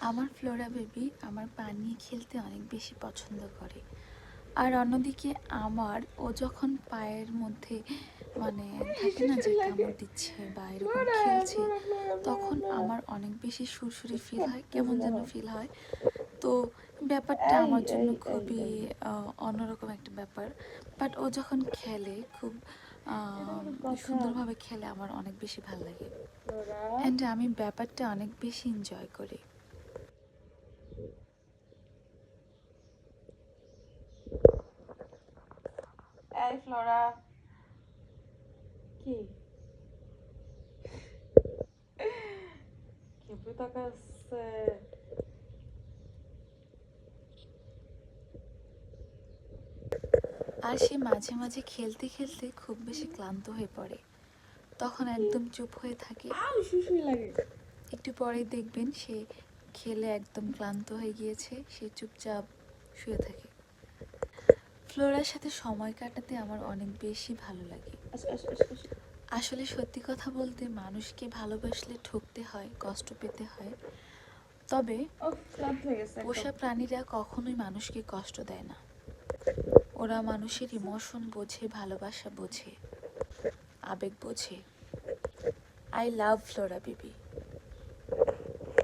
আমার Flora baby আমার পা নিয়ে খেলতে অনেক বেশি পছন্দ করে। আর অন্যদিকে ও যখন পায়ের মধ্যে মানে থাকে না যে কামড় দিচ্ছে বা এরকম খেলছে, তখন আমার অনেক বেশি সুরসুরি ফিল হয়, কেমন যেন ফিল হয়। তো ব্যাপারটা আমার জন্য খুবই অন্যরকম একটা ব্যাপার। বাট ও যখন খেলে খুব সুন্দরভাবে খেলে, আমার অনেক বেশি ভালো লাগে অ্যান্ড আমি ব্যাপারটা অনেক বেশি এনজয় করি। এই ফ্লোরা, কি খেপে তাকাচ্ছে? আর সে মাঝে মাঝে খেলতে খেলতে খুব বেশি ক্লান্ত হয়ে পড়ে, তখন একদম চুপ হয়ে থাকে। লাগে। একটু পরেই দেখবেন সে খেলে একদম ক্লান্ত হয়ে গিয়েছে, সে চুপচাপ শুয়ে থাকে। ফ্লোরার সাথে সময় কাটাতে আমার অনেক বেশি ভালো লাগে। আসলে সত্যি কথা বলতে, মানুষকে ভালোবাসলে ঠকতে হয়, কষ্ট পেতে হয়। তবে পোষা প্রাণীরা কখনোই মানুষকে কষ্ট দেয় না। ওরা মানুষের ইমোশন বোঝে, ভালোবাসা বোঝে, আবেগ বোঝে। I love Flora baby.